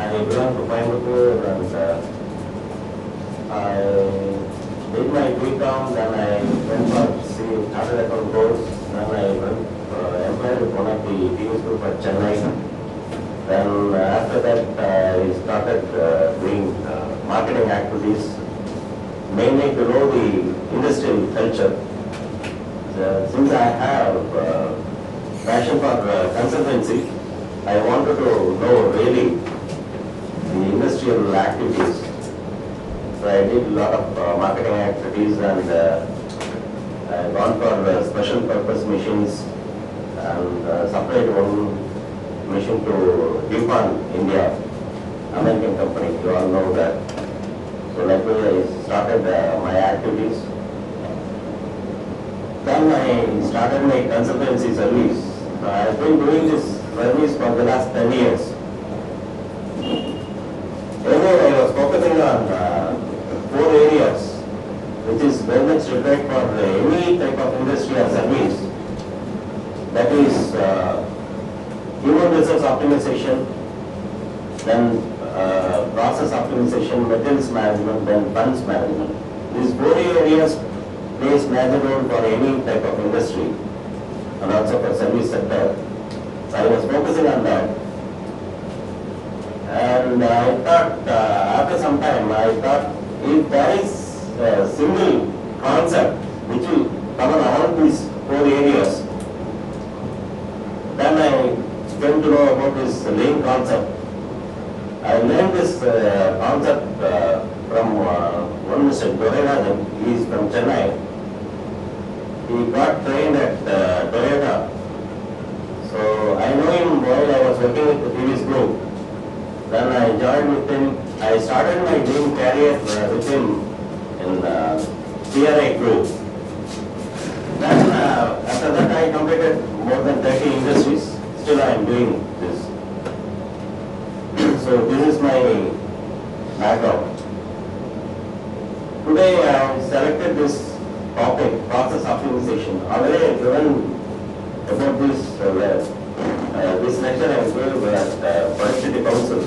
I belong to Coimbatore and I did my BCom, then I went for chartered account course, then I went employed with one of the TV group at Chennai. Then after that I started doing marketing activities, mainly to know the industrial culture. Since I have passion for consultancy, I wanted to know really the industrial activities. So I did a lot of marketing activities and I gone for special purpose machines and supplied one machine to DuPont India, American company. You all know that. So likewise I started my activities. Then I started my consultancy service. I have been doing this service for the last 10 years. Earlier I was focusing on 4 areas, which is very much required for any type of industry or service. That is human resource optimization, then process optimization, materials management, then funds management. These 4 areas plays major role for any type of industry and also for service sector. So I was focusing on that. And I thought, after some time, I thought if there is a single concept which will cover all these 4 areas, then I came to know about this lean concept. I learned this concept from one Mr. Dorerajan. He is from Chennai. He got trained at Toyota. So I know him while I was working with the previous group. Then I joined with him. I started my dream career with him in CRI group. Then after that I completed more than 30 industries. Still I am doing this. So this is my background. Today I have selected this topic, process optimization. Already I have given about this lecture I gave at Productivity Council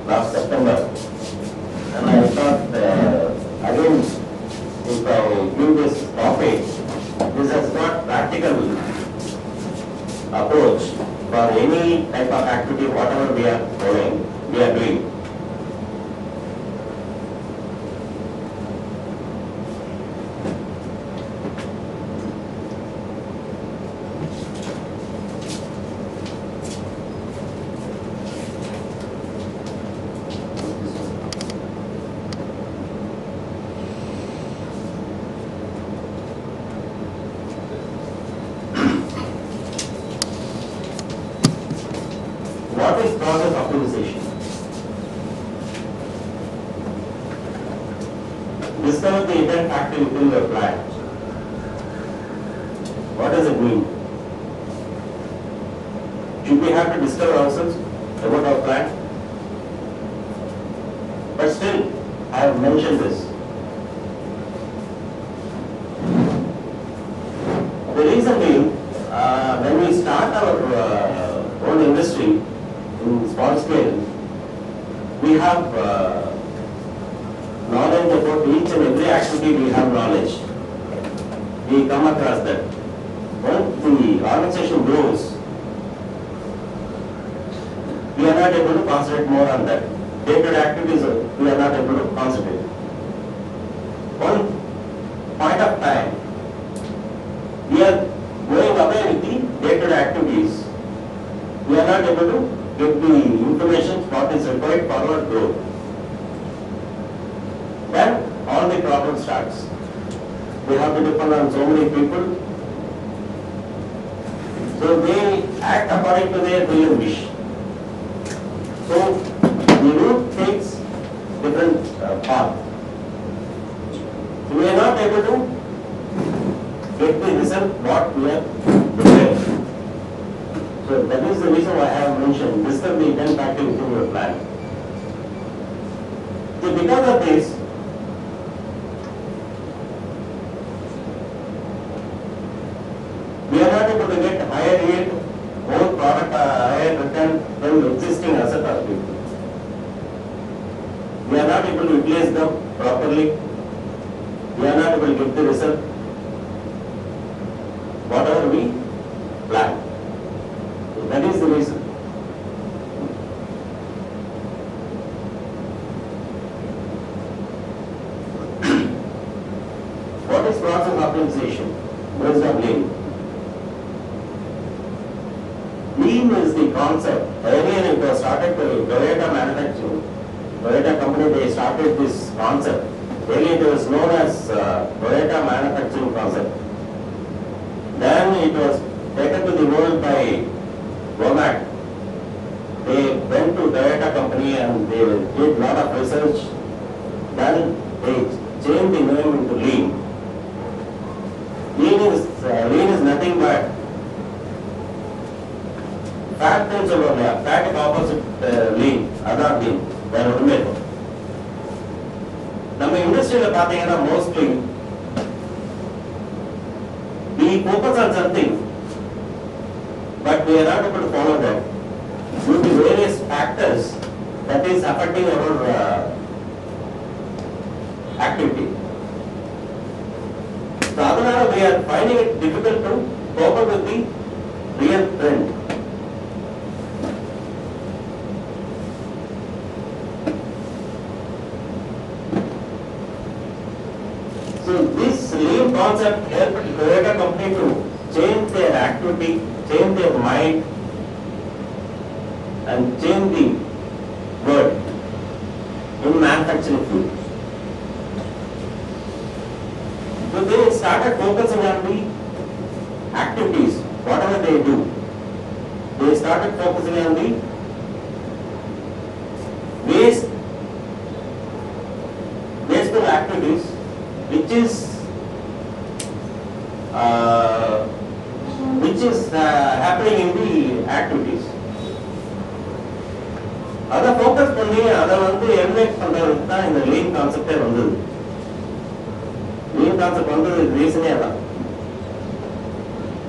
last September. And I thought again, if I give this topic, this has got practical approach for any type of activity, whatever we are doing. What is process optimization? Discover the intent factor within your plant. What does it mean? Should we have to discover ourselves about our plant? But still, I have mentioned this. The reason being, when we start our own industry, in small scale, we have knowledge about each and every activity. We have knowledge. We come across that. Once the organization grows, we are not able to concentrate more on that. Day-to-day activities, we are not able to concentrate. One point of time, we are going away with the day-to-day activities. We are not able to get the information what is required for our growth. Then all the problem starts. We have to depend on so many people. So they act according to their will and wish. So the route takes different path. So we are not able to get the result what we are doing. So that is the reason why I have mentioned discover the intent factor within your plan. So because of this, we are not able to get higher yield, more product, higher return from existing asset or people. we are not able to utilize them properly, we are not able to get the result, whatever we plan. So that is the reason. What is process optimization based on lean? Lean is the concept. Earlier it was started by Toyota manufacturing. Toyota company, they started this concept. Earlier it was known as Toyota manufacturing concept. Then it was taken to the world by Womack. They went to Toyota company and they did lot of research. Then they changed the name into Lean. Lean is nothing but fat and fat opposite lean, other lean. Then only. நம்ம இண்டஸ்ட்ரியில பாத்தீங்கன்னா mostly we focus on something, but we are not able to follow that due to various factors that is affecting our activity. So அதனால we are finding it difficult to cope up with the real trend. So this lean concept helped Toyota company to change their activity, change their mind, and change the world in manufacturing field. So they started focusing on the activities, whatever they do. They started focusing on the wasteful activities, which is happening in the activities. அதை focus பண்ணி அதை eliminate பண்றதுக்கு தான் இந்த lean concept வந்தது. Lean concept வந்தது ரீசனே அதான்.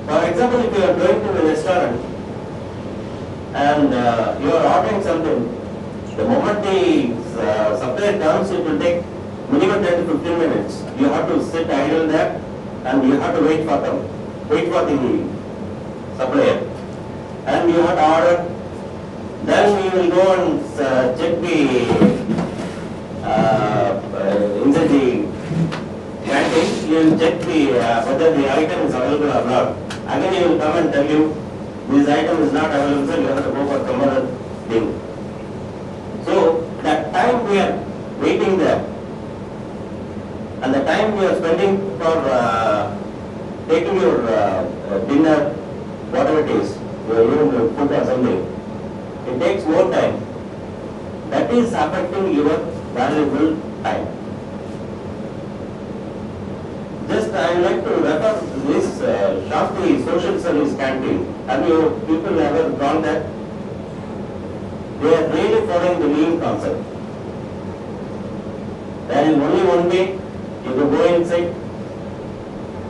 For example, if you are going to a restaurant and you are ordering something, the moment the supplier comes, it will take minimum 10 to 15 minutes. You have to sit idle there and you have to wait for the supplier. And you have to order. Then you will go and check the inside the canteen. You will check whether the item is available or not. Again, he will come and tell you this item is not available, so you have to go for some other thing. So that time we are waiting there, and the time we are spending for taking your dinner, whatever it is, even food or something, it takes more time. That is affecting your valuable time. Just I would like to refer this Shakti Social Service Canteen. Have you people ever gone there? They are really following the lean concept. There is only one way. You can go inside.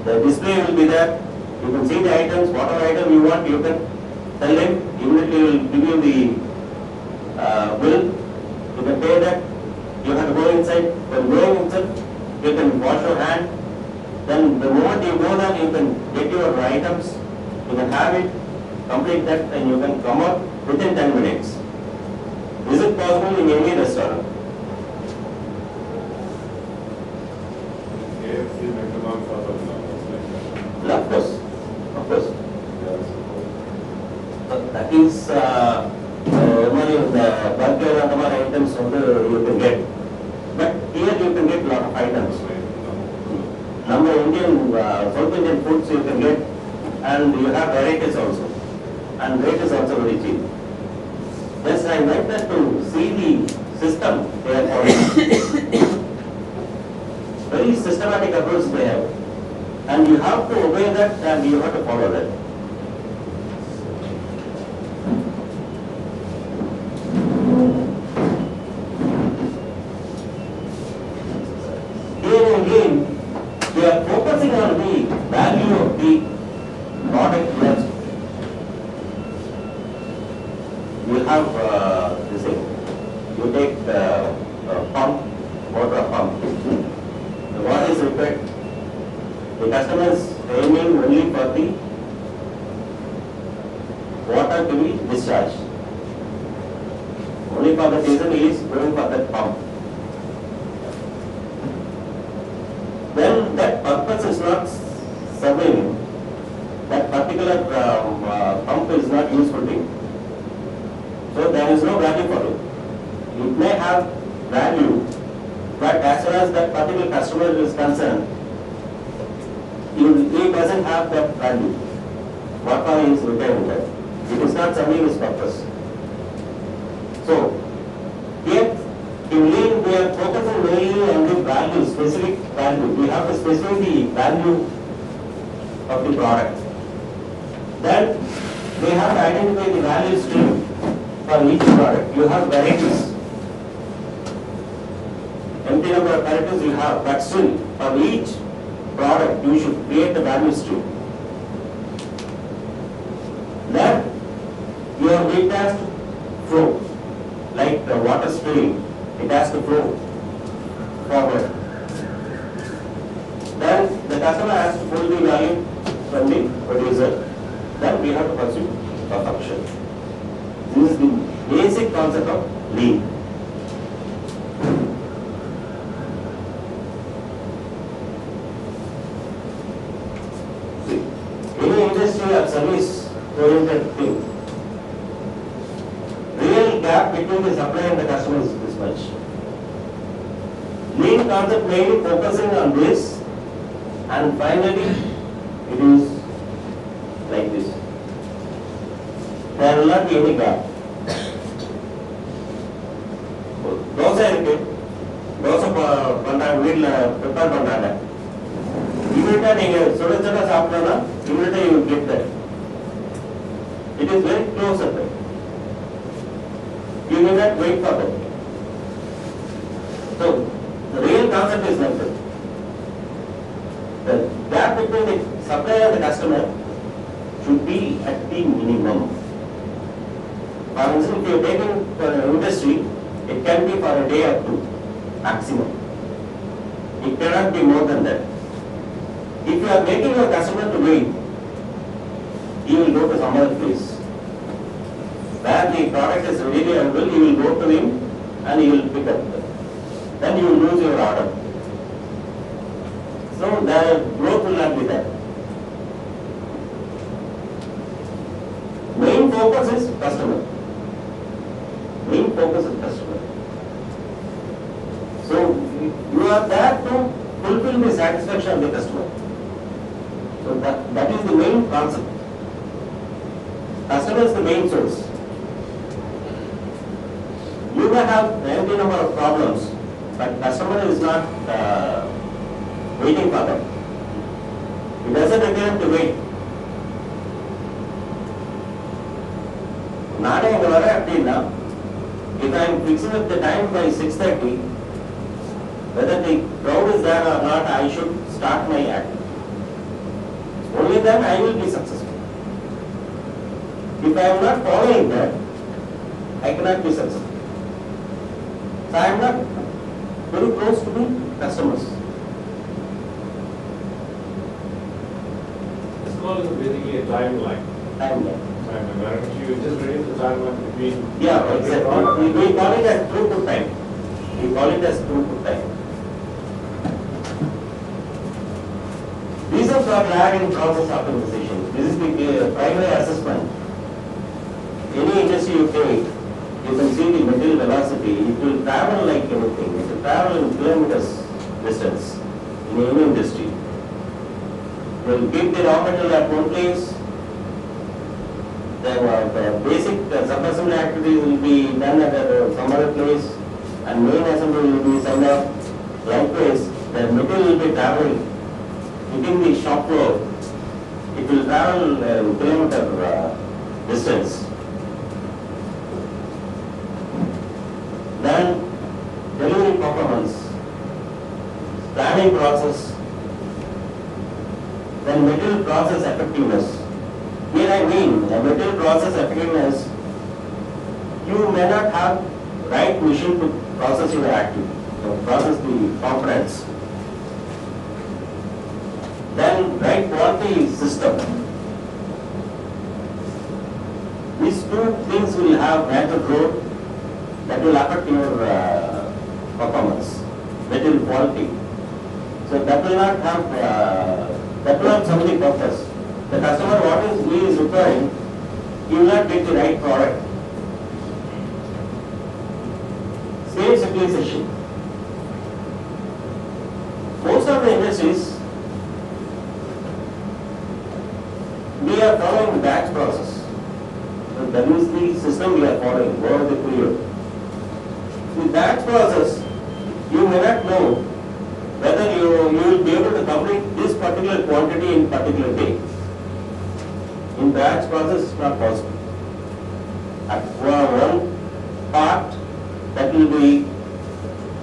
The display will be there. You can see the items. Whatever item you want, you can tell him. Immediately will give you the bill. You can pay that. You have to go inside. When going inside, you can wash your hand. Then the moment you go there, you can get your items, you can have it, complete that, and you can come out within 10 minutes. Is it possible in any restaurant? KFC, McDonald's, or Of course, of course. That is only the burger and other items you can get. But here you can get a lot of items. Number Indian, South Indian foods you can get, and you have varieties also, and rate is also very cheap. Yes, I like that to see the system they are following. Very systematic approach they have, and you have to obey that and you have to follow that. Here again, we are focusing on the value of the product left. You have this thing. You take Only for the reason he is going for that pump. Then that purpose is not serving, that particular pump is not useful to him. So there is no value for it. It may have value, but as far as that particular customer is concerned, he doesn't have that value. What he is retaining that? It is not serving his purpose. So, here in lean we are focusing mainly on the value, specific value. We have to specify the value of the product. Then we have to identify the value stream for each product. You have varieties. Empty number of varieties you have, but still for each product you should create a value stream. Then your meat has to flow, like the water stream, it has to flow forward. Then the customer has to pull the value from the producer. Then we have to pursue perfection. This is the basic concept of lean. See, any industry or service oriented thing, real gap between the supply and the customer is this much. Lean concept mainly focusing on this, and finally it is like this. There will not be any gap. Dosa இருக்கு, தோசை பண்றாங்க, வீட்டில் prepare பண்றாங்க. இமீடியட்டா நீங்க சுட சுட சாப்பிட்டோம்னா இமீடியட்டா you get that. It is very close at that. You need not wait for that. So the real concept is like that. The gap between the supplier and the customer should be at the minimum. For instance, if you are taking for an industry, it can be for a day or two, maximum. It cannot be more than that. If you are making your customer to wait, he will go to some other place. Where the product is really available, he will go to him and he will pick up. Then you will lose your order. So the growth will not be there. Main focus is customer. Main focus is customer. So you are there to fulfill the satisfaction of the customer. So that is the main concept. Customer is the main source. You may have any number of problems, but customer is not waiting for them. He doesn't require to wait. நானே இங்க வர அப்படின்னா, if I am fixing up the time by 6:30, whether the crowd is there or not, I should start my act. Only then I will be successful. If I am not following that, I cannot be successful. So I am not very close to the customers. This call is basically a timeline. Timeline. Why don't you just reduce the timeline between? Yeah, exactly. We call it as throughput time. We call it as throughput time. Reasons for lag in process optimization. This is the primary assessment. Any industry you take, you can see the material velocity. It will travel like anything. It will travel in kilometers distance in any industry. They will keep the raw material at one place. The basic sub-assembly activities will be done at some other place, and main assembly will be somewhere. Likewise, the material will be traveling within the shop floor. It will travel kilometer distance. Then delivery performance, planning process, then material process effectiveness. Here I mean the material process effectiveness, you may not have right machine to process your activity, to process the components. Then right quality system. These two things will have major growth that will affect your performance, material quality. So that will not have, that will not serve the purpose. The customer, what is he is requiring, he will not get the right product. Sales utilization. Most of the industries, we are following batch process. So that is the system we are following over the period. In batch process, you may not know whether you will be able to complete this particular quantity in particular day. In batch process, it's not possible. At one part that will be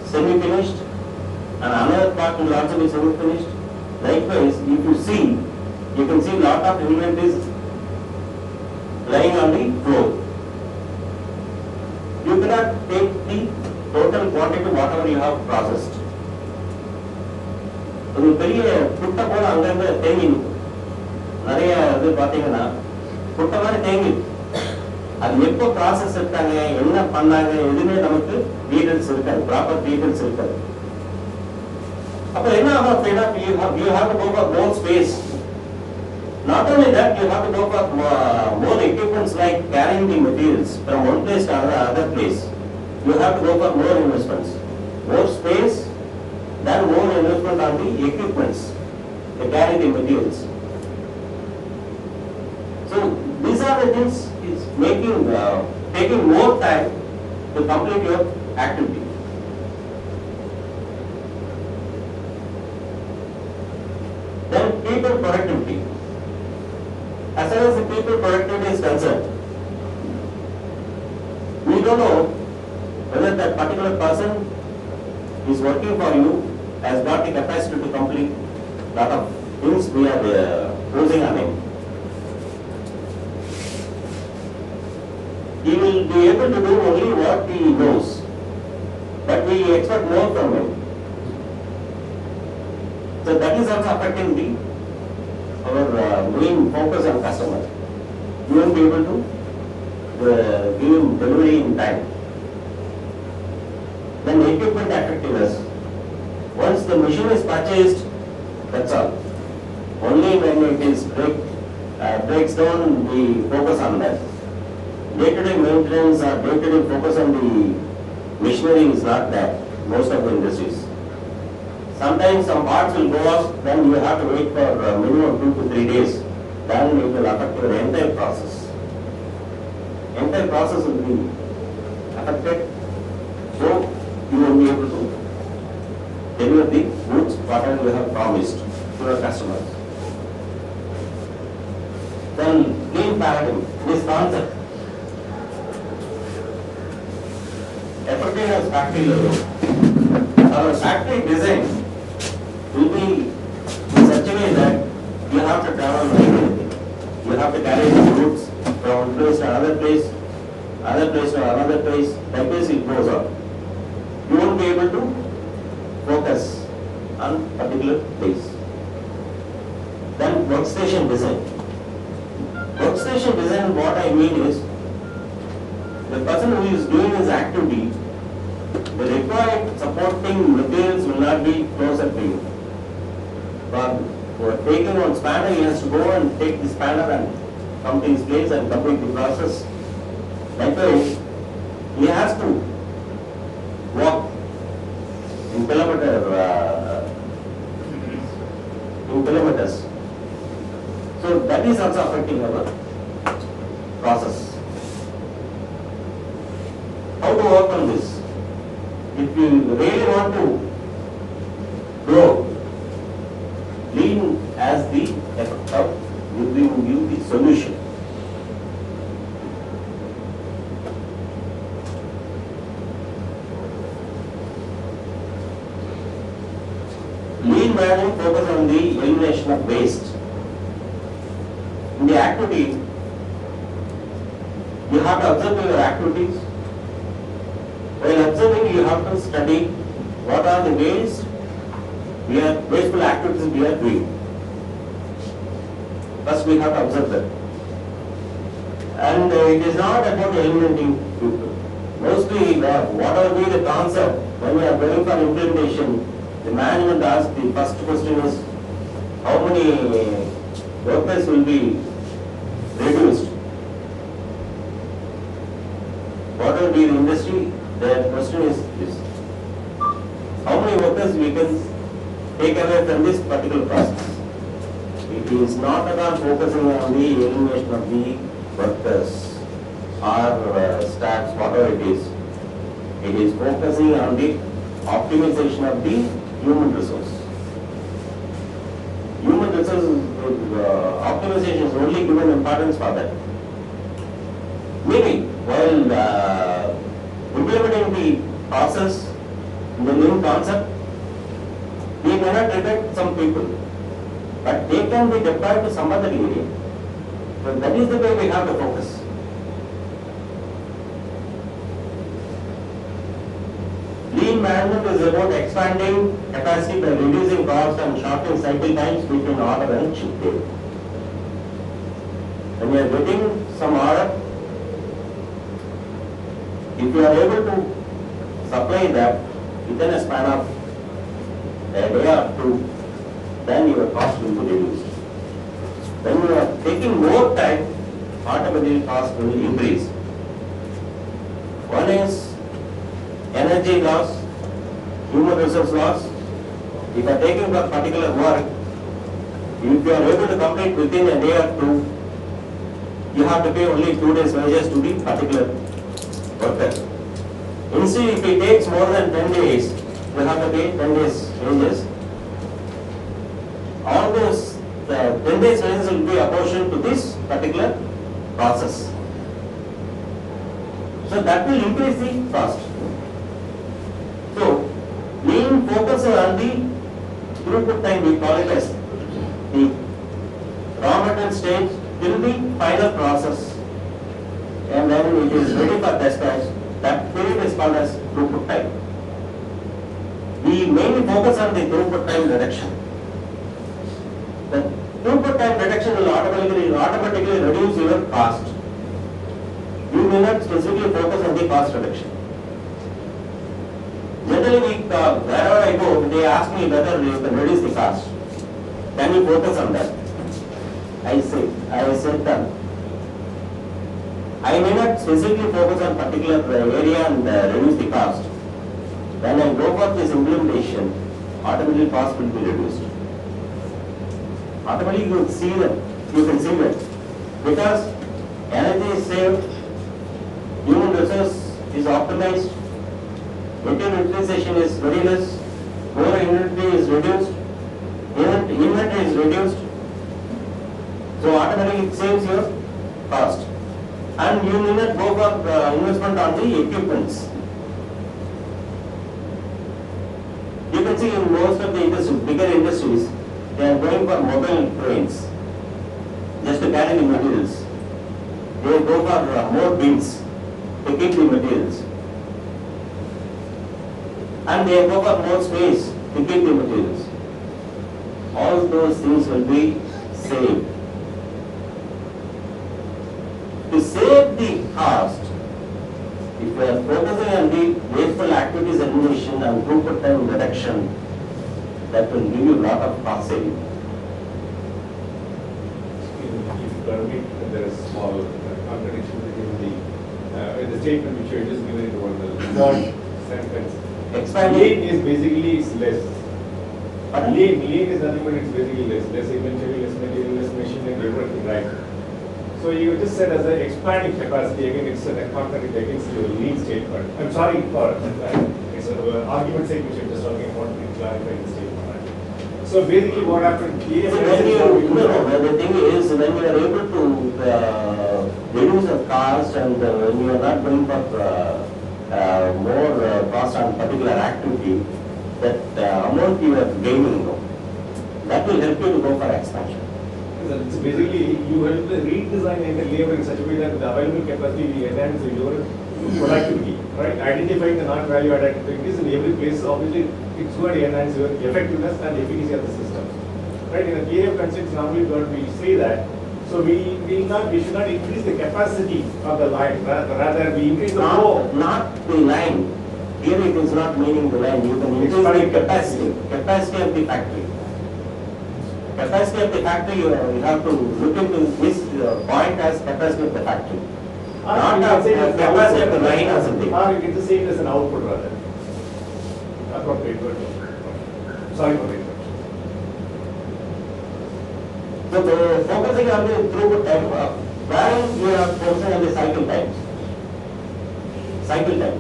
semi-finished and another part will also be semi-finished. Likewise, if you see, you can see lot of inventories lying on the floor. You cannot take the total quantity whatever you have processed. ஒரு பெரிய புட்டை போல அங்கங்க தேங்கி நிறைய இது பார்த்தீங்கன்னா புட்டை மாதிரி தேங்கி அது எப்போ ப்ராசஸ் எடுத்தாங்க என்ன பண்ணாங்க எதுவுமே நமக்கு டீடைல்ஸ் இருக்காது, ப்ராப்பர் டீடைல்ஸ் இருக்காது. அப்போ என்ன ஆகும் அப்படின்னா you have to go for more space. Not only that, you have to go for more equipments like carrying the materials from one place to another place. You have to go for more investments, more space, then more investment on the equipments to carry the materials. So these are the things is making taking more time to complete your activity. Then people productivity. As far as the people productivity is concerned, we don't know whether that particular person is working for you, has got the capacity to complete lot of things we are posing on him. He will be able to do only what he knows, but we expect more from him. So that is also affecting our main focus on customer. You won't be able to give him delivery in time. Then equipment effectiveness. Once the machine is purchased, that's all. Only when it is breaks down, we focus on that. Day-to-day maintenance or day-to-day focus on the machinery is not there, most of the industries. Sometimes some parts will go off, then you have to wait for minimum 2 to 3 days. Then it will affect your entire process. Entire process will be affected, so you will be able to deliver the goods whatever you have promised to your customers. Then lean paradigm, this concept. Effectiveness factory level. Our factory design will be in such a way that you have to travel regularly. You have to carry the goods from one place to another place to another place. Like this it goes on. You won't be able to focus on particular place. Then workstation design. Workstation design, what I mean is, the person who is doing his activity, the required supporting materials will not be closer to you. For taking one spanner, he has to go and take the spanner and come to his place and complete the process. Likewise, he has to walk in kilometers. So that is also affecting our process. How to work on this? If you really want to grow, lean as the effect of giving you the solution. Lean management focus on the elimination of waste. In the activity, you have to observe your activities. While observing, you have to study what are the wasteful activities we are doing. First, we have to observe that. And it is not about eliminating people. Mostly, whatever be the concept, when we are going for implementation, the management asks the first question is, how many workers will be reduced? Whatever be the industry, their question is this. How many workers we can take away from this particular process? It is not at all focusing on the elimination of the workers or staffs, whatever it is. It is focusing on the optimization of the human resource. Human resource optimization is only given importance for that. Maybe while implementing the process, the new concept, we may not reject some people, but they can be deployed to some other area. So that is the way we have to focus. Lean management is about expanding capacity by reducing cost and shortening cycle times between order and ship date. When you are getting some order, if you are able to supply that within a span of a day or two, then your cost will be reduced. When you are taking more time, automatically cost will increase. One is energy loss, human resource loss. If you are taking a particular work, if you are able to complete within a day or two, you have to pay only 2 days wages to the particular worker. Instead, if it takes more than 10 days, you have to pay 10 days wages. All those 10 days wages will be apportioned to this particular process. So that will increase the cost. So, lean focuses on the throughput time, we call it as the raw material stage till the final process, and then it is ready for dispatch. That period is called as throughput time. We mainly focus on the throughput time reduction. The throughput time reduction will automatically reduce your cost. You may not specifically focus on the cost reduction. Generally, wherever I go, they ask me whether you can reduce the cost. Can you focus on that? I said that. I may not specifically focus on particular area and reduce the cost. When I go for this implementation, automatically cost will be reduced. Automatically you can see that because energy is saved, human resource is optimized, material utilization is very less, more inventory is reduced, inventory is reduced, so automatically it saves your cost. And you need not go for investment on the equipments. You can see in most of the industries, bigger industries, they are going for mobile trains just to carry the materials. They go for more bins to keep the materials. And they go for more space to keep the materials. All those things will be saved. To save the cost, if you are focusing on the wasteful activities elimination and throughput time reduction, that will give you a lot of cost saving. If permit, there is a small contradiction between the statement which you have just given in the third sentence. Lean is basically less. Lean is nothing but it's basically less inventory, less material, less machinery, everything, right? So you just said as an expanding capacity, again it's a contradict against your lean statement. I'm sorry for it's an argument sake which you're just talking about to clarify the statement. Right? So basically what happened here So the thing is, when you are able to reduce the cost and when you are not going for more cost on particular activity, that amount you are gaining, that will help you to go for expansion. It's basically you have to redesign the labor in such a way that the available capacity will enhance your productivity, right? Identifying the non-value added activities in every place, obviously it's going to enhance your effectiveness and efficacy of the system, right? In a KF context, normally we say that So we should not increase the capacity of the line, rather we increase the flow. Not the line. Here it is not meaning the line. You can increase the capacity of the factory. Capacity of the factory, you have to look into this point as capacity of the factory. Not capacity of the line or something. Or you can say it as an output rather. Appropriate word. Sorry for the interruption. So the focusing on the throughput time, where you are focusing on the cycle times. Cycle time.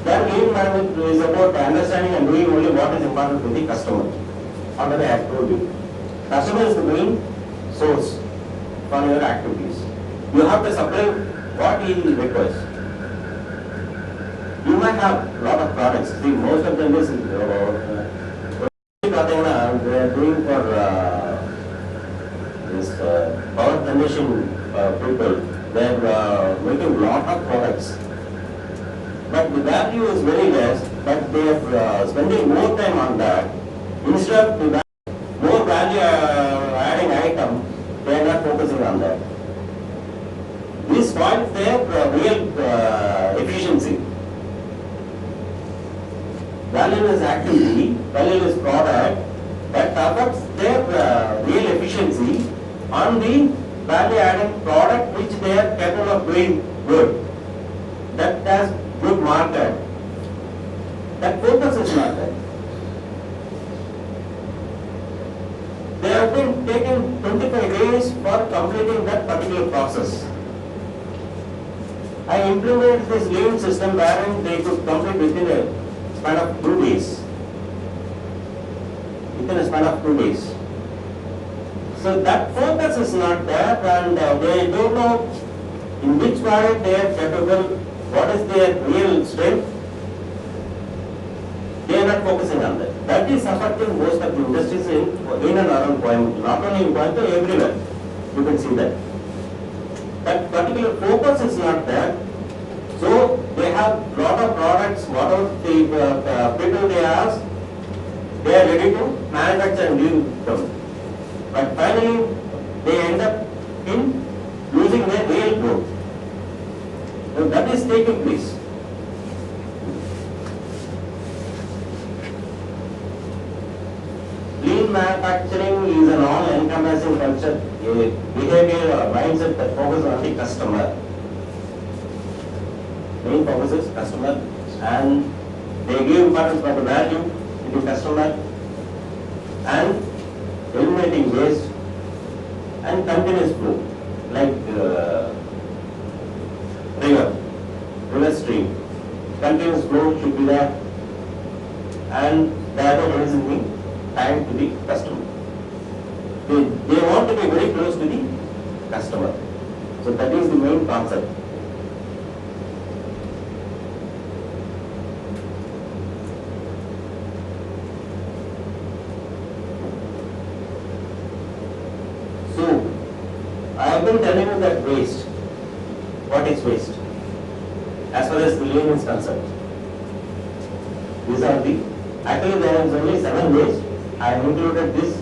Then lean management is about understanding and doing only what is important to the customer. Already I have told you. Customer is the main source for your activities. You have to supply what he requires. You might have a lot of products. See, most of them is they are doing for this power generation people. They are making a lot of products. But the value is very less, but they are spending more time on that. Instead of the more value adding item, they are not focusing on that. This spoils their real efficiency. Valueless activity, valueless product that affects their real efficiency on the value adding product which they are capable of doing good. That has good market. That focus is not there. They have been taking 25 days for completing that particular process. I implemented this lean system wherein they could complete within a span of 2 days. Within a span of 2 days. So that focus is not there, and they don't know in which product they are capable, what is their real strength. They are not focusing on that. That is affecting most of the industries in and around Coimbatore, not only in Coimbatore, everywhere. You can see that. That particular focus is not there. So they have lot of products, whatever the people they ask, they are ready to manufacture and give them. But finally, they end up in losing their real growth. So that is taking place. Lean manufacturing is an all-encompassing culture, a behavior or mindset that focuses on the customer. Main focus is customer, and they give importance for the value to the customer and eliminating waste and continuous flow, like river stream. Continuous flow should be there, and thereby reducing time to the customer. They want to be very close to the customer. So that is the main concept. So I have been telling you that waste. What is waste? As far as the lean is concerned. These are the, actually there is only 7 waste. I have included this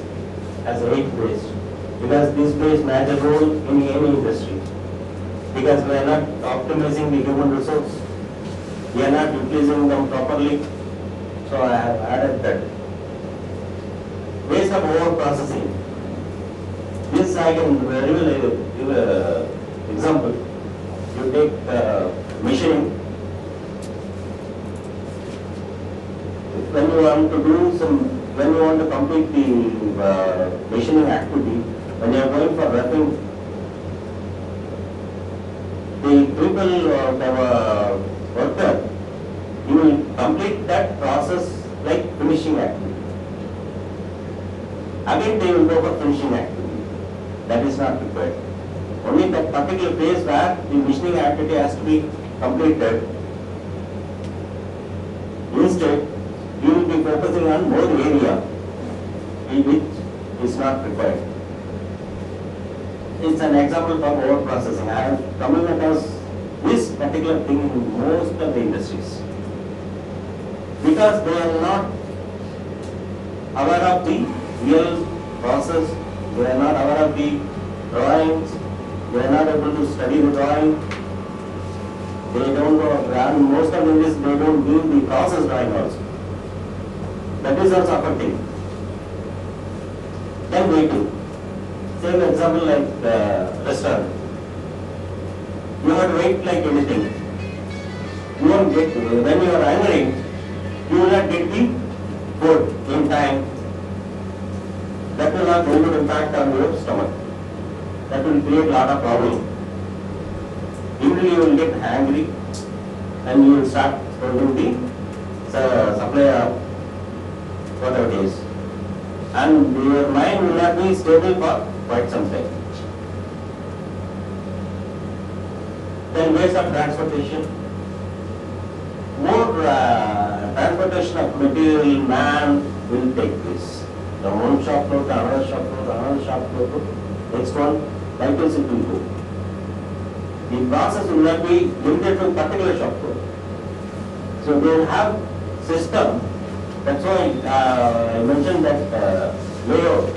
as 8 waste because this plays major role in any industry. Because we are not optimizing the human resource, we are not utilizing them properly. So I have added that. Waste of over processing. This I can very well give an example. You take machining. When you want to do when you want to complete the machining activity, when you are going for wrapping, the people the worker, you will complete that process like finishing activity. Again they will go for finishing activity. That is not required. Only that particular phase where the machining activity has to be completed. Instead, you will be focusing on more area which is not required. It's an example for over processing. I am coming across this particular thing in most of the industries because they are not aware of the real process they are not aware of the drawings, they are not able to study the drawing, they don't know, and most of them is they don't do the process drawing also. That is also affecting. Then waiting. Same example like restaurant. You have to wait like anything. You won't get, when you are angry, you will not get the food in time. That will have very good impact on your stomach. That will create a lot of problems. Usually you will get angry and you will start producing the supply of whatever it is. And your mind will not be stable for quite some time. Then ways of transportation. More transportation of material, man will take place. From one shop floor to another shop floor to another shop floor to next one, vehicles it will go. The process will not be limited to a particular shop floor. So they will have system. That's why I mentioned that layout,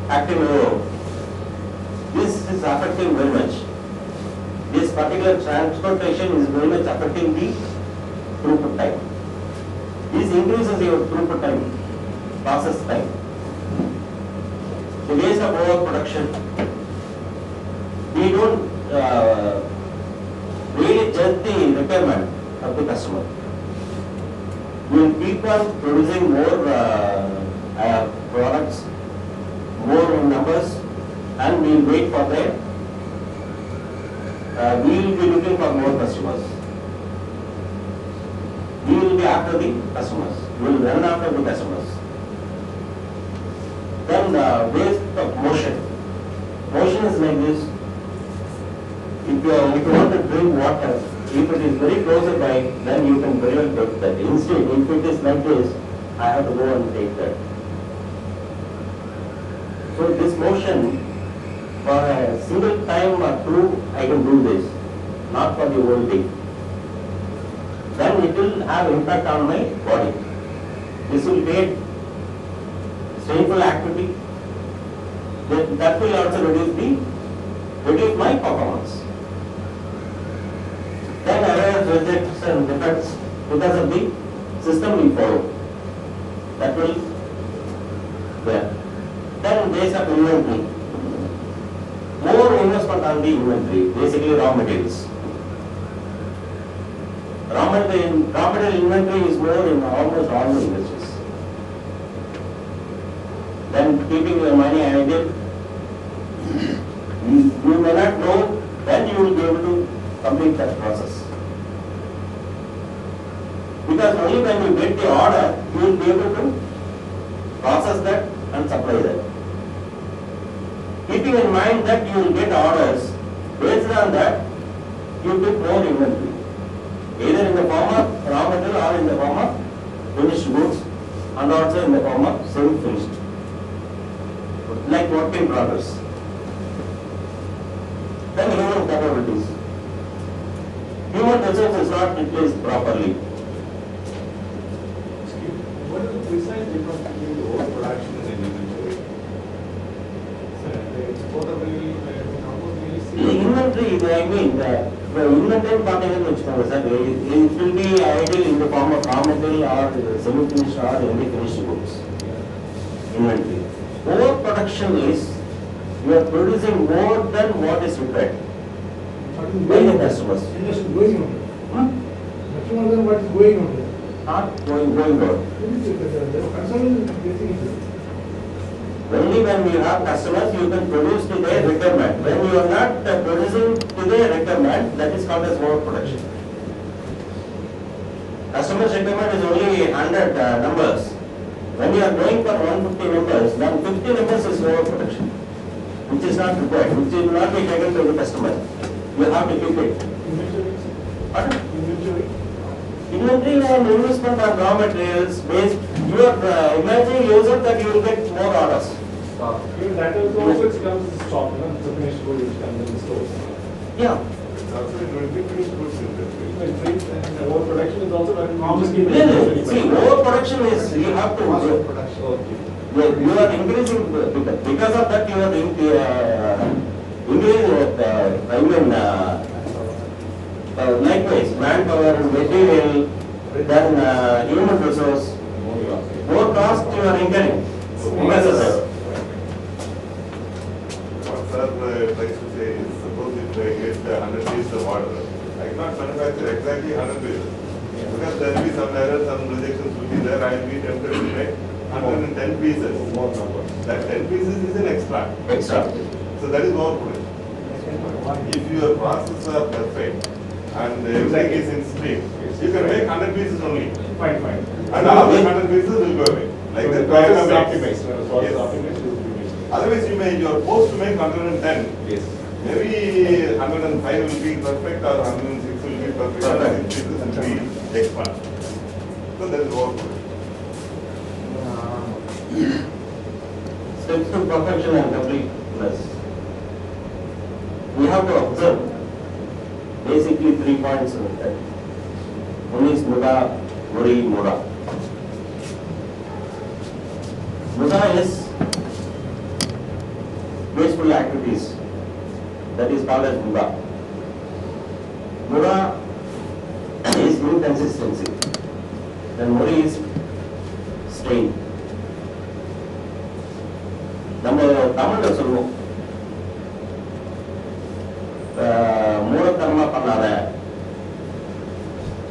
active layout. This is affecting very much. This particular transportation is very much affecting the throughput time. This increases your throughput time, process time. The ways of overproduction. We don't really judge the requirement of the customer. We will keep on producing more products, more in numbers, and we will wait for them. We will be looking for more customers. We will be after the customers. We will run after the customers. Then the waste of motion. Motion is like this. If you want to drink water, if it is very close by, then you can very well take that. Instead, if it is like this, I have to go and take that. So this motion, for a single time or two, I can do this, not for the whole day. Then it will have impact on my body. This will create painful activity. That will also reduce my performance. Then errors, rejects and defects because of the system we follow. That will there. Then days of inventory. More investment on the inventory, basically raw materials. Raw material inventory is more in almost all the industries. Then keeping your money idle, you may not know when you will be able to complete that process. Because only when you get the order, you will be able to process that and supply that. Keeping in mind that you will get orders, based on that, you took more inventory. Either in the form of raw material or in the form of finished goods and also in the form of semi-finished. Like work in progress. Then human capabilities. Human resource is not replaced properly. What is the precise difference between the overproduction and the inventory? Both are really, almost really The inventory, I mean, the inventory part it will be ideal in the form of raw material or semi-finished or any finished goods. Inventory. Overproduction is you are producing more than what is required by the customers. Industry going on. Much more than what is going on there. Not going on. The concern is basically Only when you have customers, you can produce to their requirement. When you are not producing to their requirement, that is called as overproduction. Customer's requirement is only 100 numbers. When you are going for 150 numbers, then 50 numbers is overproduction, which is not required, which will not be taken to the customer. You have to keep it. Pardon? Inventory and investment on raw materials based, you are imagining yourself that you will get more orders. Even that also comes as stock, the finished goods which comes in the stores. Yeah. Also, it will be finished goods and overproduction is also very Really? See, overproduction is, you have to, Okay. You are increasing, because of that you are increasing, likewise, manpower, material, then human resource, more cost you are incurring. Because of that. What sir tries to say is, suppose if I get 100 pieces of water, I cannot manufacture exactly 100 pieces. Because there will be some errors, some rejections will be there, I will be tempted to make 110 pieces. More number. That 10 pieces is an extra. Extra. So that is overproduction. If your processes are perfect and everything is in stream, you can make 100 pieces only. Fine. And all the 100 pieces will go away. Like So the the process is Toyota optimized. makes. When the process Yes. is optimized, you will be made. Otherwise you are forced to make 110. Yes. Maybe 105 will be perfect or 106 will be perfect or 106 will be expert. So that is overproduction. Steps to perfection and completeness. We have to observe basically 3 points in that. One is Muda, Muri, Mura. Muda is wasteful activities. That is called as Muda. Mura is inconsistency. Then Muri is strain. நம்ம தமிழ்ல சொல்லுவோம், மூலத்தனமா பண்ணாத,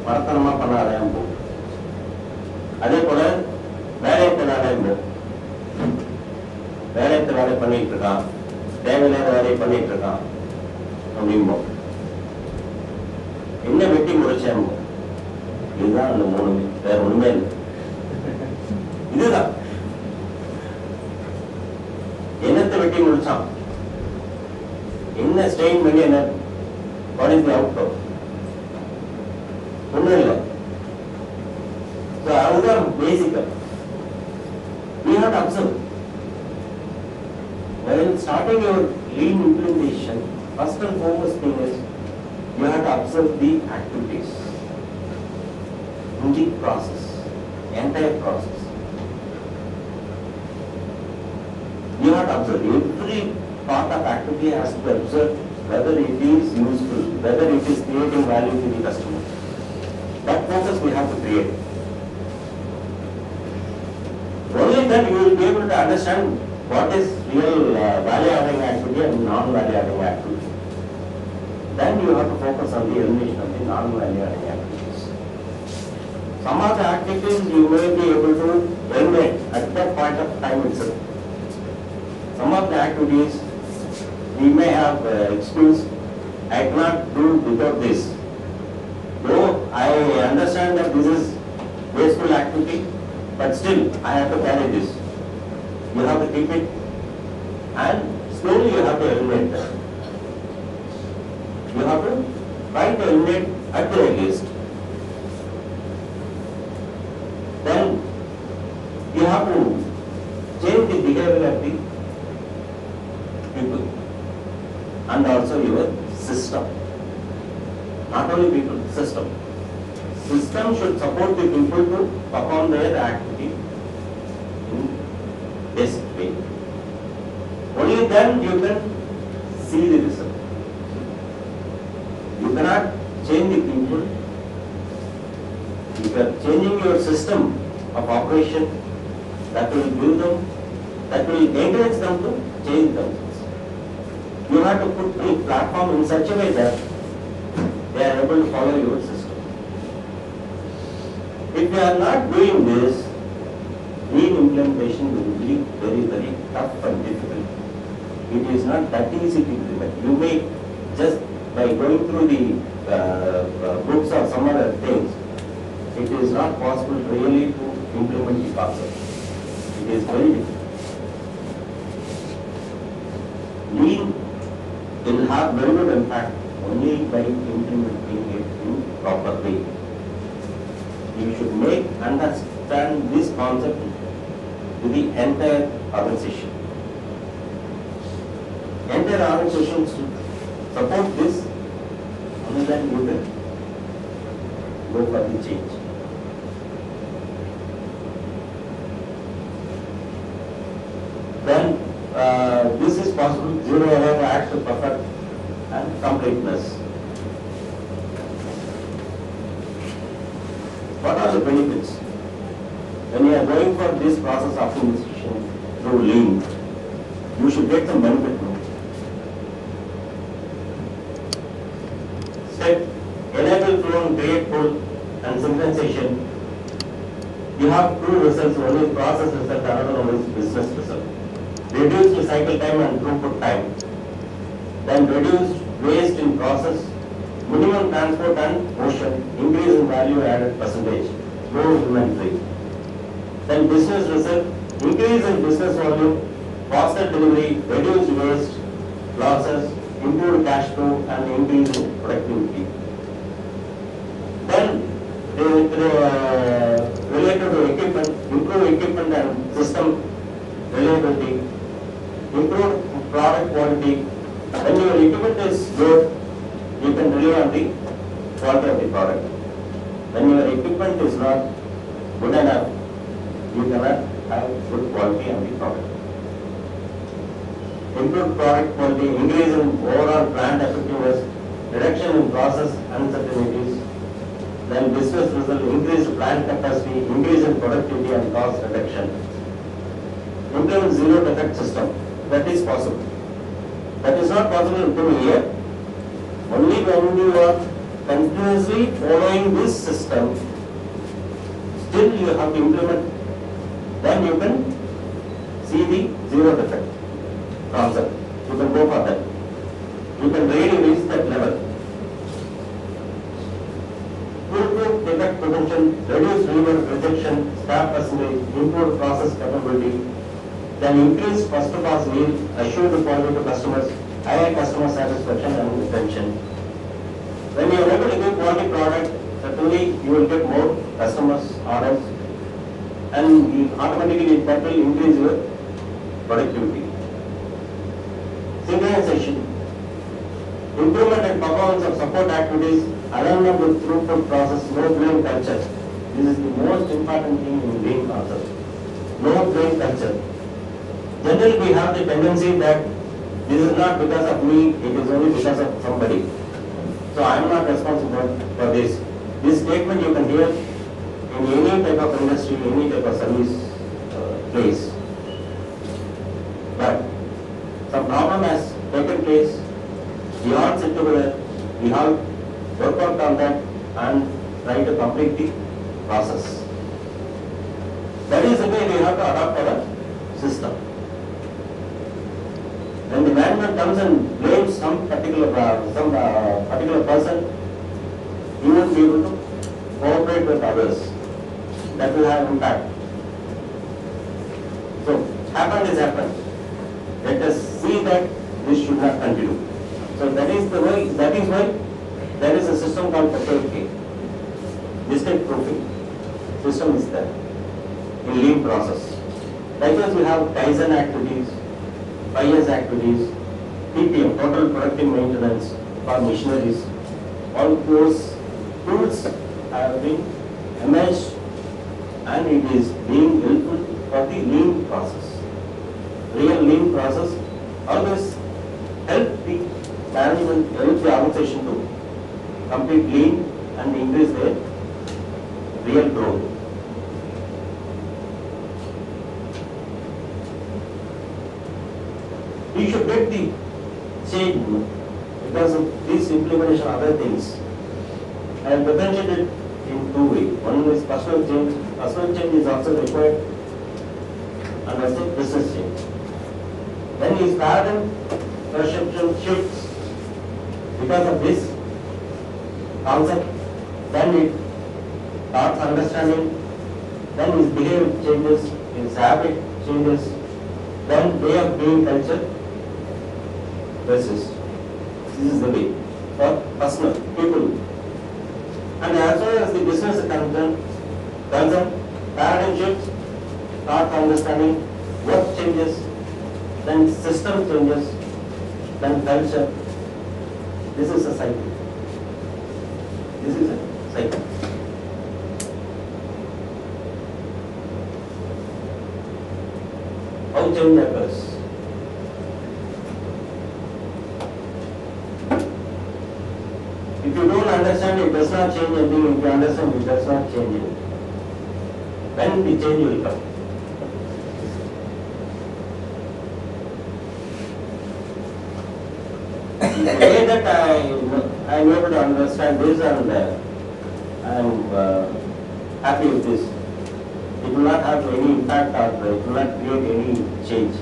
மரத்தனமா பண்ணாத. அதே போல வேலையத்தை வேலை வேலையத்தை வேலை பண்ணிட்டு இருக்கான், தேவையில்லாத வேலையை பண்ணிட்டு இருக்கான் அப்படிம்போம். என்ன வெட்டி முடிச்சேன், இதுதான் அந்த 3, வேற ஒண்ணுமே இல்லை. இதுதான் என்னத்தை வெட்டி முடிச்சான், என்ன ஸ்ட்ரெயின் பண்ணி, என்ன வாட் இஸ் தி அவுட்கம், ஒண்ணும் இல்லை. அதுதான் பேசிக்கா. We have to observe. While starting your lean implementation, first and foremost thing is you have to observe the activities in the process, entire process. You have to observe every part of activity has to observe whether it is useful, whether it is creating value to the customer. That focus we have to create. Only then you will be able to understand what is real value-adding activity and non-value-adding activity. Then you have to focus on the elimination of the non-value-adding activities. Some of the activities you may be able to eliminate at that point of time itself. Some of the activities we may have excuse, I cannot do without this. Though I understand that this is wasteful activity, but still I have to carry this. You have to keep it and slowly you have to eliminate that. You have to try to eliminate at the earliest. Then you have to change the behavior of the people and also your system. Not only people, system. System should support the people to perform their activity in best way. Only then you can see the result. You cannot change the people. You are changing your system of operation that will give them, that will encourage them to change themselves. You have to put the platform in such a way that they are able to follow your system. If you are not doing this, lean implementation will be very, very tough and difficult. It is not that easy to implement. You may just by going through the books or some other things, it is not possible really to implement the concept. It is very difficult. Lean will have very good impact only by implementing it in proper way. You should understand this concept to the entire organization. Entire organization should support this, only then you will go for the change. zero error acts to perfect and completeness. What are the benefits? When you are going for this process optimization through lean, you should get some benefit now. Step, enable flow and create pull and synchronization. You have two results, one is process result, another one is business result. Reduce the cycle time and throughput time. Then reduce waste in process, minimum transport and motion, increase in value added percentage, low inventory. Then business result, increase in business volume, faster delivery, reduced waste, losses, improved cash flow and increase in productivity. Then related to equipment, improve equipment and system reliability, improve product quality. When your equipment is good, you can rely on the quality of the product. When your equipment is not good enough, you cannot have good quality of the product. Improve product quality, increase in overall plant effectiveness, reduction in process uncertainties. Then business result, increase plant capacity, increase in productivity and cost reduction. Implement zero defect system. That is possible. That is not possible within a year. Only when you are continuously following this system, still you have to implement, then you can see the zero defect concept. You can go for that. You can really reach that level. Improve defect prevention, reduce rejection, staff percentage, improve process capability, then increase first pass yield, assure the quality to customers, higher customer satisfaction and retention. When you are able to give quality product, certainly you will get more customers, orders, and automatically that will increase your productivity. Synchronization, improvement and performance of support activities, alignment with throughput process, no blame culture. This is the most important thing in lean concept. No blame culture. Generally we have the tendency that this is not because of me, it is only because of somebody. So I am not responsible for this. This statement you can hear in any type of industry, any type of service place. But some problem has taken place, we all sit together, we have worked out on that and try to complete the process. That is the way we have to adopt our system. When the management comes and blames some particular person, he won't be able to cooperate with others. That will have impact. So, happened is happened. Let us see that this should not continue. So that is the way. That is why there is a system called FAK. Mistake proofing system is there in lean process. Likewise, we have Kaizen activities, 5S activities, TPM, total productive maintenance for machineries. All those tools have been emerged and it is being helpful for the lean process. Real lean process always help the management, help the organization to complete lean and increase their real growth. You should get the change because of this implementation of other things. I have differentiated in two ways. One is personal change. Personal change is also required, and also business change. When his paradigm perception shifts because of this concept, then it starts understanding, then his behavior changes, his habit changes, then way of being culture persists. This is the way for personal people. And as far as the business is concerned, paradigm shifts, start understanding what changes, then system changes, then culture. This is a cycle. This is a cycle. How change occurs? understand it does not change anything, if you understand it does not change anything. When the change will come? The way that I am able to understand this and I am happy with this. It will not have any impact or it will not create any change.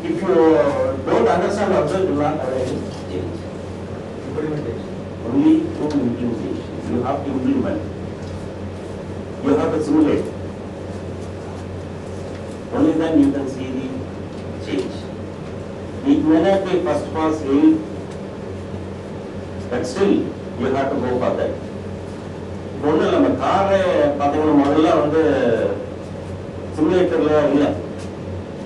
If you don't understand also, it will not have any change. Implementation. Only through implementation. You have to implement. You have to simulate. Only then you can see the change. It may not be first pass really, but still you have to go for that. ஒன்றும் இல்லை, நம்ம காரை பார்த்தீங்கன்னா முதல்ல வந்து சிமுலேட்டரில் இல்லை.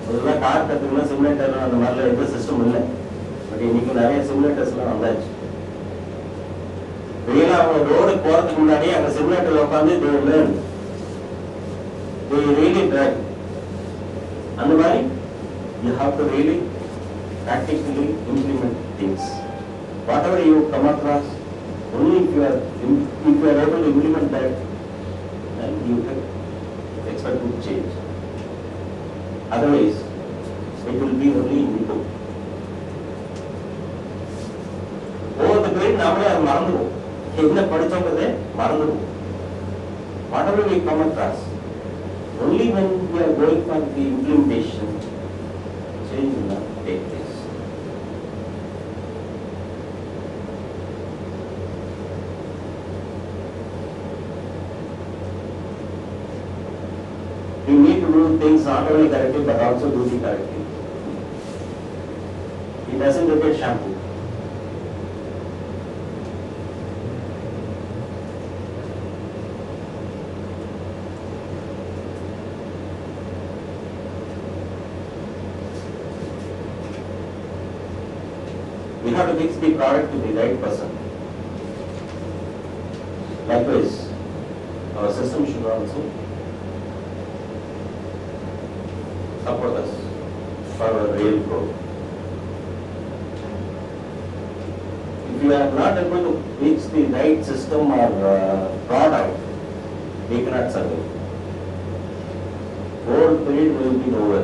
முதல்ல car கற்றுக்கணும் சிமுலேட்டர் அந்த மாதிரிலாம் எந்த சிஸ்டம் இல்லை. பட் இன்னைக்கு நிறைய சிமுலேட்டர்ஸ்லாம் வந்தாச்சு. ரியலாக அவங்க ரோடுக்கு போகிறதுக்கு முன்னாடி அங்கே சிமுலேட்டரில் உட்காந்து ரியலி ட்ரைவ். அந்த மாதிரி you have to really practically implement things. Whatever you come across, only if you are able to implement that, then you can expect to change. Otherwise, it will be only in the book. Over the period, நாமளே மறந்துடுவோம். என்ன படிச்சோங்கிறதே மறந்துடுவோம். Whatever we come across, only when we are going for the implementation, change will not take place. We need to do things not only correctly but also do it correctly. It doesn't look at shampoo. We have to fix the product to the right person. Likewise, our system should also support us for our real growth. If we are not able to reach the right system or product, we cannot survive. Whole period will be over.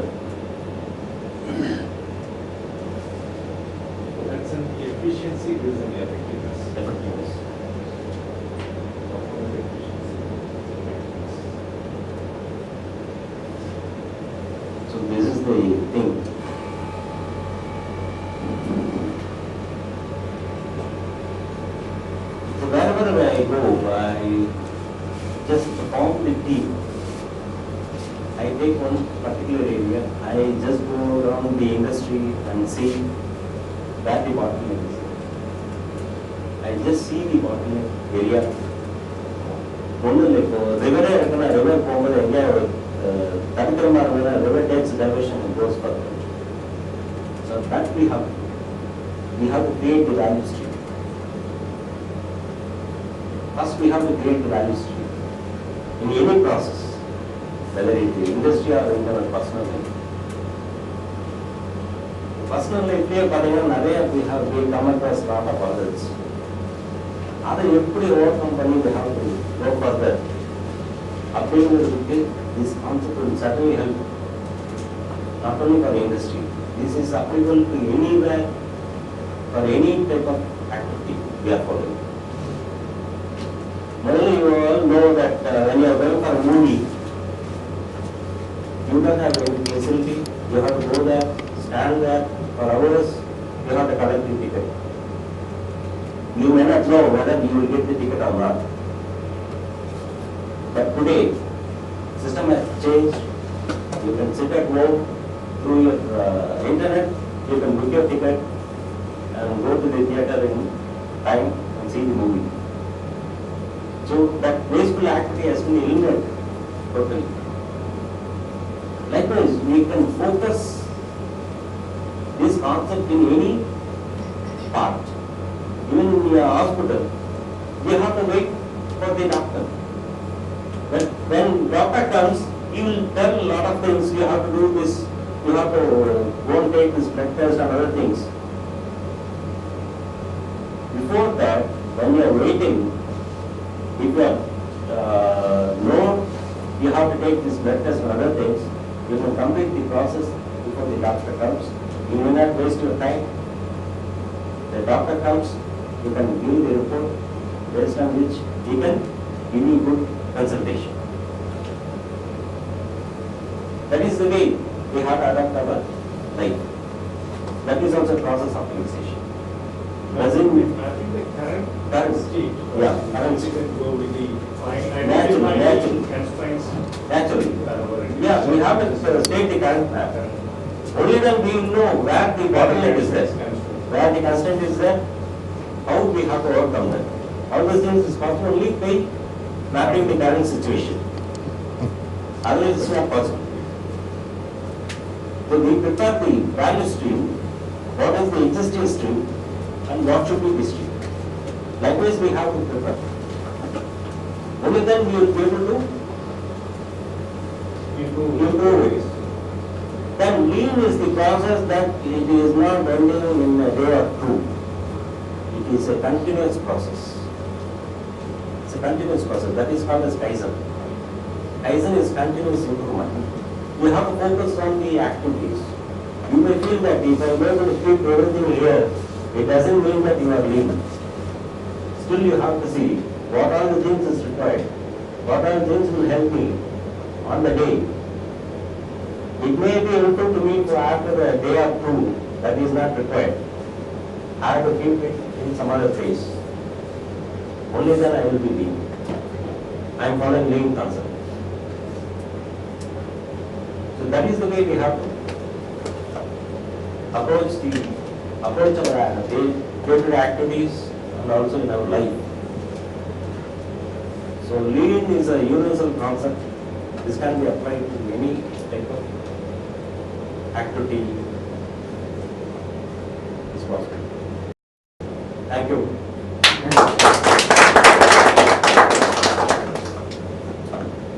That's an efficiency, this is an effectiveness. Effectiveness. So this is the thing. So wherever I go, I just form the team. I take one particular area, I just go around the industry and see where the bottleneck is. I just see the bottleneck area. ஒன்றும் இல்லை, இப்போ ரிவரே இருக்குன்னா river போகும்போது எங்கேயா தடுக்கிற மாதிரி இருந்ததுன்னா river takes diversion and goes for so that we have to create the value stream. First we have to create the value stream in any process, whether it is industry or internal personal life. Personal life பார்த்தீங்கன்னா நிறைய we come across lot of others. அதை எப்படி overcome பண்ணி we have to go further அப்படிங்கிறதுக்கு this concept will certainly help, not only for industry. This is applicable to anywhere, for any type of activity we are following. Mainly you all know that when you are going for a movie, you don't have any facility, you have to go there, stand there for hours, you have to collect the ticket. You may not know whether you will get the ticket or not. But today, system has changed. You can sit at home through your internet, you can book your ticket and go to the theater in time and see the movie. So that wasteful activity has been eliminated totally. Likewise, we can focus this concept in any part. Even in a hospital, you have to wait for the doctor. But when doctor comes, he will tell a lot of things. You have to do this, you have to go and take this blood test and other things. Before that, when you are waiting, if you know you have to take this blood test and other things, you can complete the process before the doctor comes. You may not waste your time. The doctor comes, you can give the report based on which he can give you good consultation. That is the way we have to adapt our life. That is also a process of fixation. Doesn't mean I think the current current state. yeah, current You can go with the Naturally. constraints. naturally. Yeah, we have to state the current map. Only then we will know where the bottleneck is there, where the constraint is there, how we have to overcome that. All those things is possible only by mapping the current situation. Otherwise, it's not possible. So we prepare the value stream, what is the existing stream, and what should be the stream. Likewise, we have to prepare. Only then we will be able to improve it. Then lean is the process that it is not ending in a day or two. It is a continuous process. It's a continuous process. That is called as Kaizen. Kaizen is continuous improvement. You have to focus on the activities. You may feel that if I am able to keep everything here, it doesn't mean that you are lean. Still you have to see what are the things is required. What are the things will help me on the day. It may be helpful to me for after a day or two, that is not required. I have to keep it in some other phase. Only then I will be lean. I am following lean concept. So that is the way we have to approach our day-to-day activities and also in our life. So lean is a universal concept. This can be applied to any type of activity is possible. Thank you.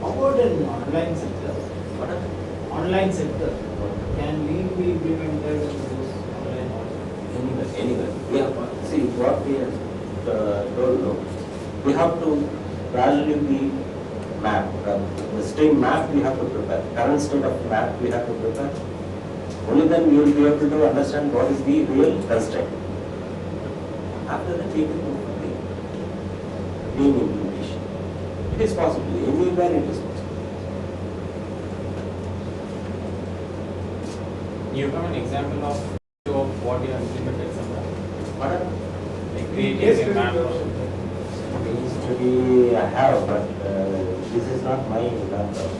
About an online sector, online sector, can lean be implemented in those online orders? Anyway, we have, see what we have told now. We have to value the map, the stream map we have to prepare, current state of map we have to prepare. Only then we will be able to understand what is the real constraint. After that, we can go for the lean implementation. It is possible, anywhere it is possible. You have an example of what you have implemented somewhere? But Like creating a map. Study I have, but this is not my laptop.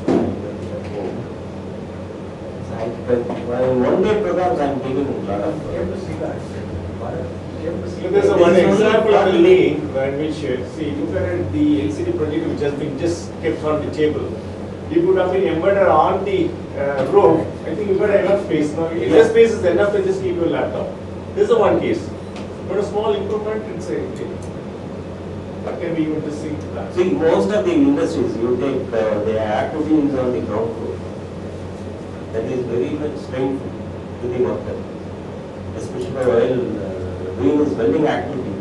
One day programs I am giving a lot of. So there's a one example of lean in which, see, look at the LCD project which has been just kept on the table. It would have been embedded on the rope. I think you've got enough space now. If the space is enough to just keep your laptop. This is the one case. But a small improvement, it's a what can we even to see that? See, most of the industries, you take their activities on the ground floor. That is very much painful to the worker. Especially while doing his welding activity.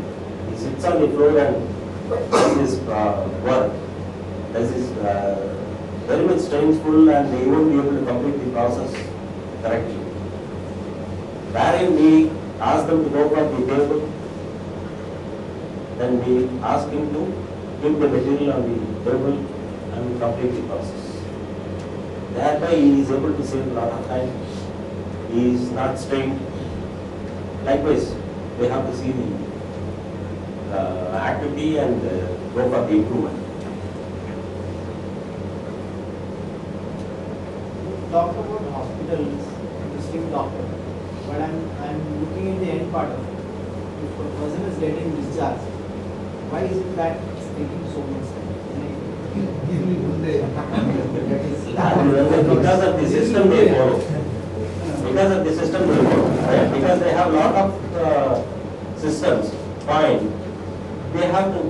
He sits on the floor and does his work. This is very much stressful and they won't be able to complete the process correctly. Wherein we ask them to go for the table, then we ask him to keep the material on the table and complete the process. Thereby he is able to save a lot of time. He is not strained. Likewise, we have to see the activity and go for the improvement. Talk about hospitals, visiting doctor, but I'm looking at the end part of it. If a person is getting discharged, why is it that it's taking so much time? Because of the system they follow. Because of the system they follow. Right? Because they have lot of systems. Fine. They have to.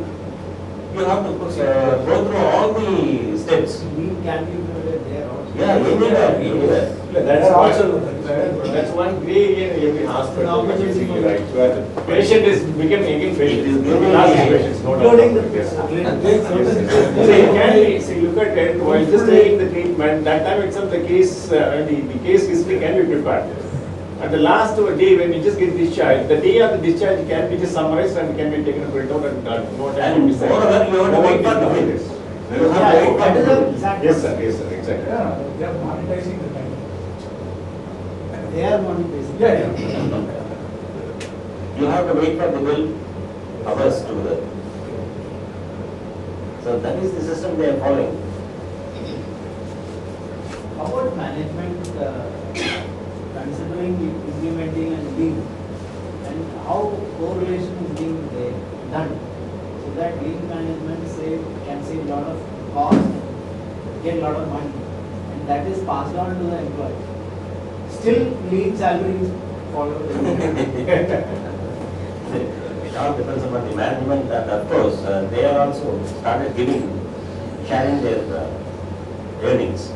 You have to go through all the steps. Lean can be implemented there also. Yeah, anywhere. That's one gray area in every hospital, basically, right, where the patient is becoming again patient. It is becoming Last patient. patients, no doubt. Including the Yes. athletes. So it can be, see, look at it, while just taking the treatment, that time itself the case, the case history can be prepared. At the last day when you just get discharged, the day of the discharge can be just summarized and can be taken a printout and no time And to be sent. moreover, you have to wait for the bill. Yes. You have to Yeah, wait for that the is bill. a exact. Yes, sir, exactly. Yeah, they are monetizing the time. They are monetizing. Yeah. You have to wait for the bill hours together. So that is the system they are following. How about management considering implementing and lean, and how correlation is being done so that lean management can save a lot of cost, get a lot of money, and that is passed on to the employee. Still, lean salary is followed. It all depends upon the management, and of course, they are also started sharing their earnings.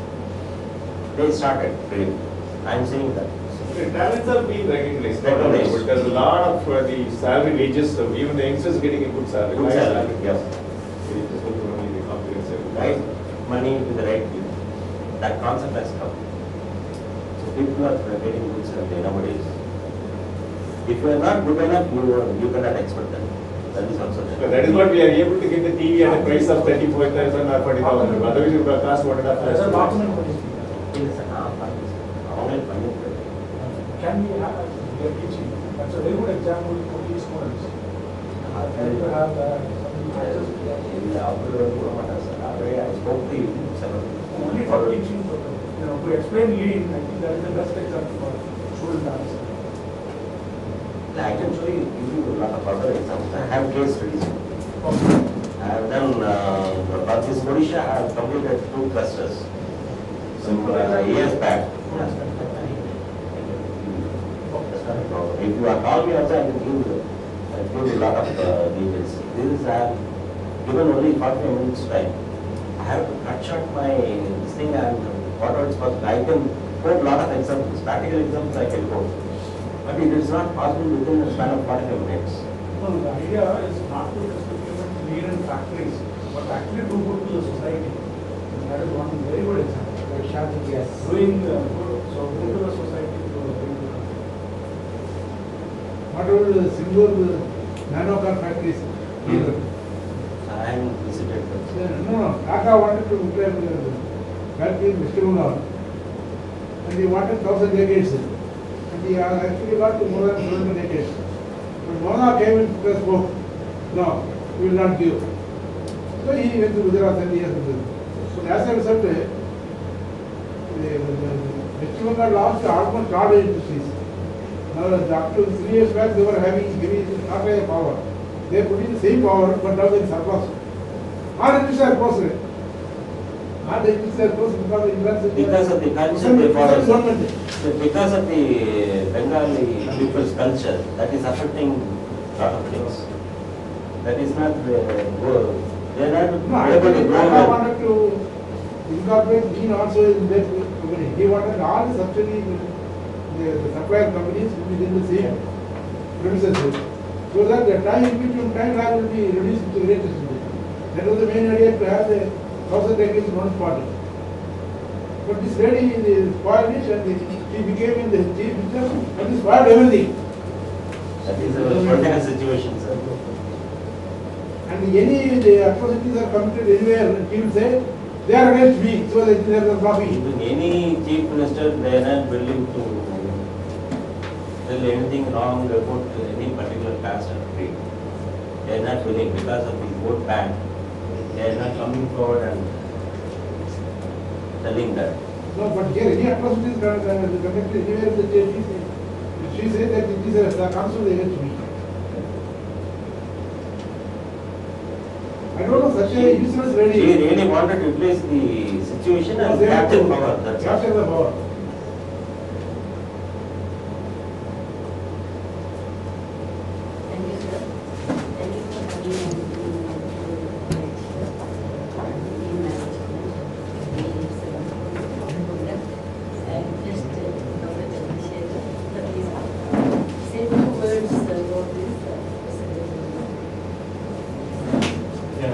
They started, really. I'm saying that. The talents are being recognized, not only, but there's a lot of the salary wages, even the youngsters getting a good salary. Good High salary, yes. It is just only the comprehensive. Right money to the right people. That concept has come. So people are getting good salary nowadays. If you are not good enough, you cannot expect that. That is also So there. that is what we are able to get the TV at a price of 34,000 or 40,000. Otherwise, it would have cost 1.5 There's a lakhs. document for this. Online money. Can we have, we are teaching, that's a very good example for these students. Try to have some classes. I spoke to you several. Only for teaching, to explain lean, I think that is the best example for student answer. I can show you, give you a lot of other examples. I have case studies. I have done, for this Odisha, I have completed 2 clusters. Some years back. If you are calling me also, I can give you a lot of details. This is, I have given only 45 minutes time. I have to cut short my this thing and whatever is possible. I can quote a lot of examples, practical examples I can quote. But it is not possible within a span of 45 minutes. No, the idea is not to just implement lean in factories, but actually do good to the society. And that is one very good example. Like Shadi, Yes. doing good, so good to the society, to the country. What about the single nano car factories? I am visited. No, Tata wanted to implement the factory in West Bengal, and he wanted 1,000 acres. And he actually got to more than 200 acres. But Mona came and spoke, no, we will not give. So he went to Gujarat and he has to. So as a result, West Bengal lost almost all the industries. Now, up to 3 years back, they were having heavy Tata power. They are putting the same power, but now they are surplus. All industries are closed. All the industries are closed because the investors. Because of the culture they follow. So because of the Bengali people's culture, that is affecting a lot of things. That is not good. They are not No, I able to think grow Tata well. wanted to incorporate lean also in that company. He wanted all the subsidy, the supplier companies within the same premises. So that the time in between time lag will be reduced to great extent. That was the main idea, to have the 1,000 acres in one spot. But this lady spoiled it and she became in the chief minister and she spoiled everything. That is a political situation, sir. And any the atrocities are committed anywhere, she will say, they are against me, so they are blocking. Even any chief minister, they are not willing to tell anything wrong about any particular caste or creed. They are not willing because of the vote ban. They are not coming forward and telling that. No, but here any atrocities are committed anywhere in the state, she says that it is a council against me. I don't know, such a useless She lady. really wanted to replace the situation and capture power, that's Capture all. the power. Thank you, sir. Thank you for coming and being management.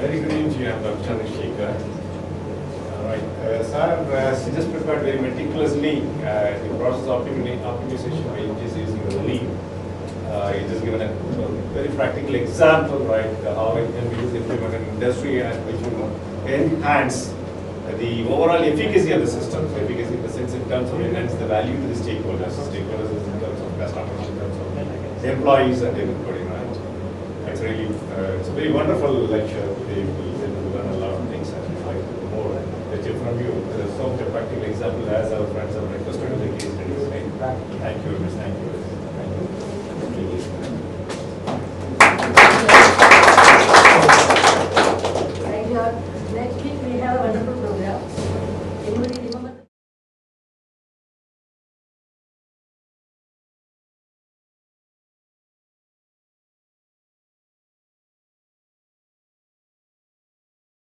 Very good evening to you. I'm Dr. Chandrasekhar. All right, sir, he just prepared very meticulously the process optimization by just using the lean. He just given a very practical example, right, how it can be used implemented in industry and which will enhance the overall efficacy of the system. So efficacy in the sense in terms of enhance the value to the stakeholders. Stakeholders is in terms of customers, in terms of employees and everybody, right? It's really, it's a very wonderful lecture. They will learn a lot of things and I'd like to more lecture from you. There's so much practical example as our friends have requested in the case studies. Right? Thank you, Miss. Thank you.